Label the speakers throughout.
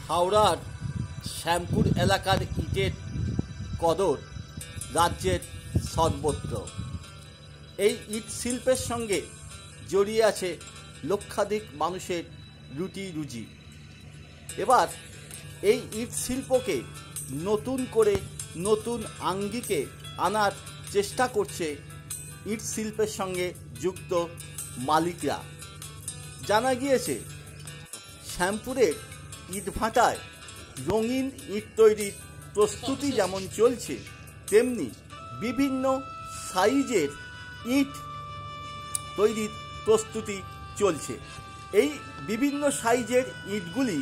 Speaker 1: হাওড়ার শ্যামপুর এলাকার ইটের কদর রাজ্যের সর্বত্র। এই ইট শিল্পের সঙ্গে জড়িয়ে আছে লক্ষাধিক মানুষের রুটি রুজি। এবার এই ইট শিল্পকে নতুন করে নতুন আঙ্গিকে আনার চেষ্টা করছে ইট শিল্পের সঙ্গে যুক্ত মালিকরা। জানা গিয়েছে শ্যামপুরের ইটভাটায় রঙিন ইট তৈরির প্রস্তুতি যেমন চলছে, তেমনি বিভিন্ন সাইজের ইট তৈরির প্রস্তুতি চলছে। এই বিভিন্ন সাইজের ইটগুলি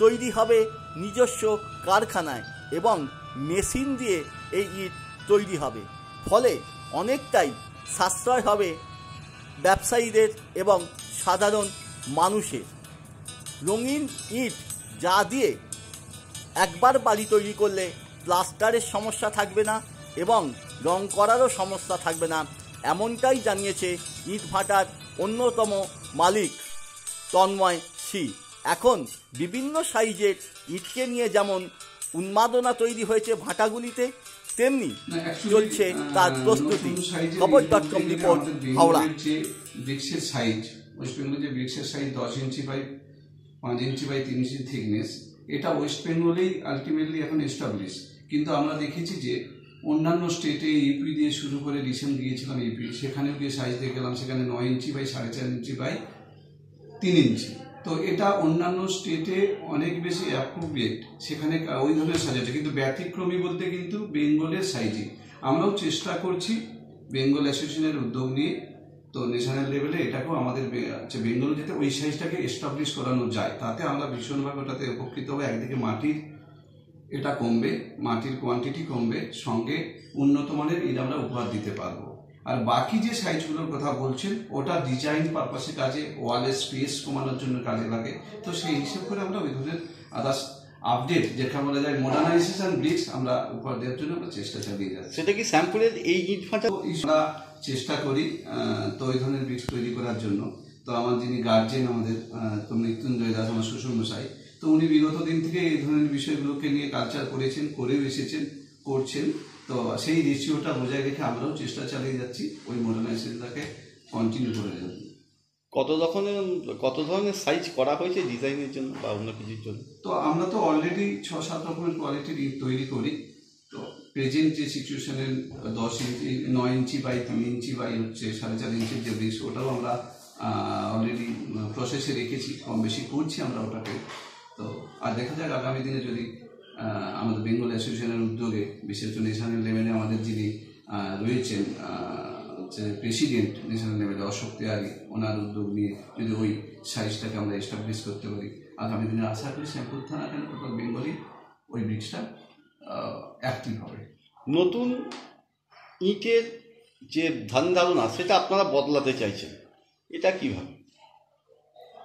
Speaker 1: তৈরি হবে নিজস্ব কারখানায় এবং মেশিন দিয়ে এই ইট তৈরি হবে। ফলে অনেকটাই সাশ্রয় হবে ব্যবসায়ীদের এবং সাধারণ মানুষের। রঙিন ইট যা দিয়ে একবার বাড়ি তৈরি করলে প্লাস্টারের সমস্যা থাকবে না এবং রং করারও সমস্যা থাকবে না, এমনটাই জানিয়েছে ইটভাটার অন্যতম মালিক তন্ময় সি। এখন বিভিন্ন সাইজের ইটকে নিয়ে যেমন উন্মাদনা তৈরি হয়েছে ভাটাগুলিতে, তেমনি চলছে তার প্রস্তুতি। খবর.com রিপোর্ট, হাওড়া।
Speaker 2: ব্রিক্সের সাইজ, ওয়েস্ট বেঙ্গলের যে ব্রিক্সের size 10 inch by 5 inch by 3 inch thickness, এটা ওয়েস্ট বেঙ্গলেই আলটিমেটলি এখন এস্টাবলিশ। কিন্তু আমরা দেখেছি যে অন্যান্য স্টেটে ইউপি দিয়ে শুরু করে রিসেন্ট গিয়েছিলাম ইউপি, সেখানেও গিয়ে সাইজ দেখে গেলাম, সেখানে 9 ইঞ্চি বাই 4.5 ইঞ্চি বাই 3 ইঞ্চি। তো এটা অন্যান্য স্টেটে অনেক বেশি অ্যাপ্রোপ্রিয়েট, সেখানে ওই ধরনের সাইজ আছে। কিন্তু ব্যতিক্রমী বলতে কিন্তু বেঙ্গলের সাইজই আমরাও চেষ্টা করছি বেঙ্গল অ্যাসোসিয়েশনের উদ্যোগ নিয়ে, তো ন্যাশনাল লেভেলে এটাকেও আমাদের বেঙ্গল যেতে ওই সাইজটাকে এস্টাবলিশ করানো যায়, তাতে আমরা ভীষণভাবে ওটাতে উপকৃত হবে। একদিকে মাটির এটা কমবে, মাটির কোয়ান্টিটি কমবে, সঙ্গে উন্নত মানের ইট আমরা উপহার দিতে পারবো। আর বাকি যে সাইজগুলোর কথা বলছেন ওটা ডিজাইন পারপাসে কাজে, ওয়ালের স্পেস কমানোর জন্য কাজে লাগে। তো সেই হিসেব করে আমরা ওই ধরনের আদার্স আপডেট, যেটা বলা যায় মডার্নাইজেশন ব্রিক্স, আমরা উপহার দেওয়ার জন্য আমরা চেষ্টা চালিয়ে যাচ্ছি।
Speaker 1: সেটা কি শ্যামপুরের এই ইট ভাটা
Speaker 2: আমরা চেষ্টা করি তো ওই ধরনের ব্রিক্স তৈরি করার জন্য। তো আমার যিনি গার্জেন আমাদের, তো মৃত্যুঞ্জয় দাস আমার শ্বশুরমশাই, তো উনি বিগত দিন থেকে এই ধরনের বিষয়গুলোকে নিয়ে কালচার করেছেন, করেও এসেছেন, করছেন। তো সেই রেশিওটা বজায় রেখে আমরাও চেষ্টা চালিয়ে যাচ্ছি ওই মডার্নাইজেশনটাকে কন্টিনিউ করে যাচ্ছি।
Speaker 1: কত ধরনের সাইজ করা হয়েছে ডিজাইনের জন্য বা অন্য কিছুর জন্য?
Speaker 2: তো আমরা তো অলরেডি 6-7 রকমের কোয়ালিটির ইট তৈরি করি। তো প্রেজেন্ট যে সিচুয়েশনের 10 ইঞ্চি 9 ইঞ্চি বাই 3 ইঞ্চি বাই হচ্ছে 4.5 ইঞ্চির যে ব্রিক্স, ওটাও আমরা অলরেডি প্রসেসে রেখেছি, কম বেশি করছি আমরা ওটাকে। তো আর দেখা যাক আগামী দিনে যদি আমাদের বেঙ্গল অ্যাসোসিয়েশনের উদ্যোগে, বিশেষ করে ন্যাশনাল লেভেলে আমাদের যিনি রয়েছেন হচ্ছে প্রেসিডেন্ট ন্যাশনাল লেভেলে অশোক তেওয়ারি, ওনার উদ্যোগ নিয়ে যদি ওই সাইজটাকে আমরা এস্টাবলিশ করতে পারি, আগামী দিনে আশা করি শ্যামপুর থানা কেন টোটাল বেঙ্গলি ওই ব্রিক্সটা অ্যাক্টিভ হবে।
Speaker 1: নতুন ইটের যে ধ্যান ধারণা সেটা আপনারা বদলাতে চাইছেন, এটা কিভাবে?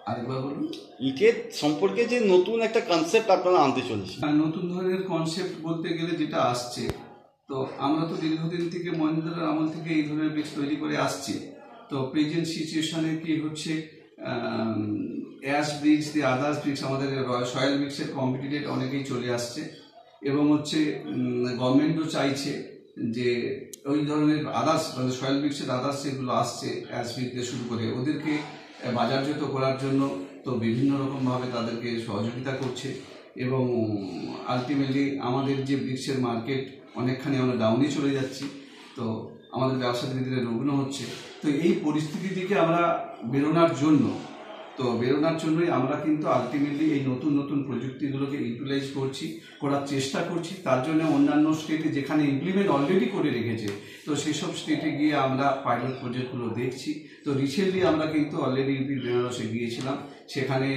Speaker 2: আরেকবার বলুন।
Speaker 1: ইটের সম্পর্কে যে নতুন একটা কনসেপ্ট আপনারা আনতে চলেছেন।
Speaker 2: নতুন ধরনের কনসেপ্ট বলতে গেলে যেটা আসছে, তো আমরা তো দীর্ঘদিন থেকে মহেন্দ্রের আমল থেকে এই ধরনের ব্রিক্স তৈরি করে আসছি। তো প্রেজেন্ট সিচুয়েশনে কি হচ্ছে, অ্যাশ ব্রিক্স দিয়ে আদার্স ব্রিক্স, আমাদের সয়েল ব্রিক্সের কম্পিটিটেড অনেকেই চলে আসছে এবং হচ্ছে গভর্নমেন্টও চাইছে যে ওই ধরনের আদার্স মানে সয়েল ব্রিক্সের আদার্স যেগুলো আসছে অ্যাশ ব্রিক্স দিয়ে শুরু করে ওদেরকে বাজারজাত করার জন্য তো বিভিন্ন রকমভাবে তাদেরকে সহযোগিতা করছে এবং আলটিমেটলি আমাদের যে ব্রিক্সের মার্কেট অনেকখানি আমরা ডাউনে চলে যাচ্ছি। তো আমাদের ব্যবসা ধীরে ধীরে রুগ্ন হচ্ছে। তো এই পরিস্থিতি থেকে আমরা বেরোনোর জন্যই আমরা কিন্তু আলটিমেটলি এই নতুন নতুন প্রযুক্তিগুলোকে ইউটিলাইজ করার চেষ্টা করছি। তার জন্য অন্যান্য স্টেটে যেখানে ইমপ্লিমেন্ট অলরেডি করে রেখেছে, তো সেসব স্টেটে গিয়ে আমরা পাইলট প্রজেক্টগুলো দেখছি। তো রিসেন্টলি আমরা কিন্তু অলরেডি ইউপি বেনারসে গিয়েছিলাম, সেখানে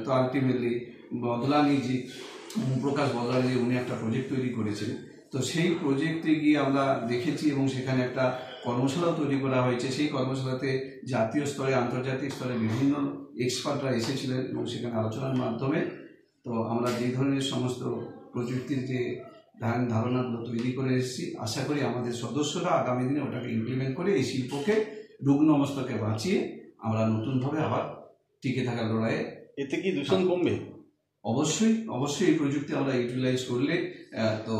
Speaker 2: তো আলটিমেটলি প্রকাশ বদলানি উনি একটা প্রজেক্ট তৈরি করেছেন। তো সেই প্রজেক্টে গিয়ে আমরা দেখেছি এবং সেখানে একটা কর্মশালাও তৈরি করা হয়েছে। সেই কর্মশালাতে জাতীয় স্তরে আন্তর্জাতিক স্তরে বিভিন্ন এক্সপার্টরা এসেছিলেন এবং সেখানে আলোচনার মাধ্যমে তো আমরা যে ধরনের সমস্ত প্রযুক্তির যে ধারণাগুলো তৈরি করে এসেছি, আশা করি আমাদের সদস্যরা আগামী দিনে ওটাকে ইমপ্লিমেন্ট করে এই শিল্পকে রুগ্ন অবস্থাকে বাঁচিয়ে আমরা নতুনভাবে আবার টিকে থাকার লড়াইয়ে।
Speaker 1: এতে কি দূষণ কমবে?
Speaker 2: অবশ্যই অবশ্যই এই প্রযুক্তি আমরা ইউটিলাইজ করলে তো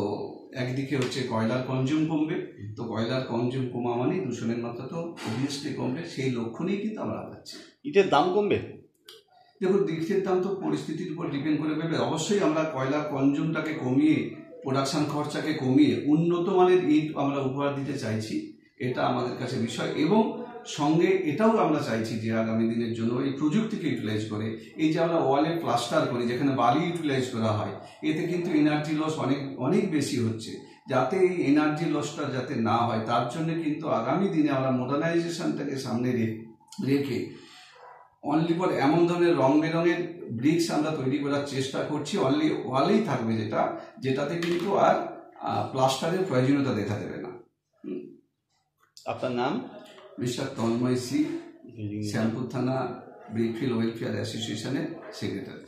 Speaker 2: একদিকে হচ্ছে কয়লার কনজিউম কমবে, তো কয়লার কনজিউম কমা মানে দূষণের মাত্রা তো অবভিয়াসলি কমবে, সেই লক্ষ্য নিয়েই কিন্তু আমরা আগাচ্ছি।
Speaker 1: ইটের দাম কমবে?
Speaker 2: দেখুন, ইটের দাম তো পরিস্থিতির উপর ডিপেন্ড করে দেবে। অবশ্যই আমরা কয়লার কনজিউমটাকে কমিয়ে, প্রোডাকশন খরচাকে কমিয়ে উন্নত মানের ইট আমরা উপহার দিতে চাইছি, এটা আমাদের কাছে বিষয়। এবং সঙ্গে এটাও আমরা চাইছি যে আগামী দিনের জন্য এই প্রযুক্তিকে ইউটিলাইজ করে, এই যে আমরা ওয়ালে প্লাস্টার করি যেখানে বালি ইউটিলাইজ করা হয়, এতে কিন্তু এনার্জি লস অনেক অনেক বেশি হচ্ছে। যাতে এই এনার্জি লসটা যাতে না হয় তার জন্য কিন্তু আগামী দিনে আমরা মডার্নাইজেশনটাকে সামনে রেখে অনলি ফর এমন ধরনের রং বেরঙের ব্রিক্স আমরা তৈরি করার চেষ্টা করছি। অনলি ওয়ালেই থাকবে যেটাতে কিন্তু আর প্লাস্টারের প্রয়োজনীয়তা দেখা দেবে না।
Speaker 1: আপনার নাম?
Speaker 2: মিস্টার তন্ময় সি, শ্যামপুর থানা ব্রিকফিল্ড ওয়েলফেয়ার অ্যাসোসিয়েশনের সেক্রেটারি।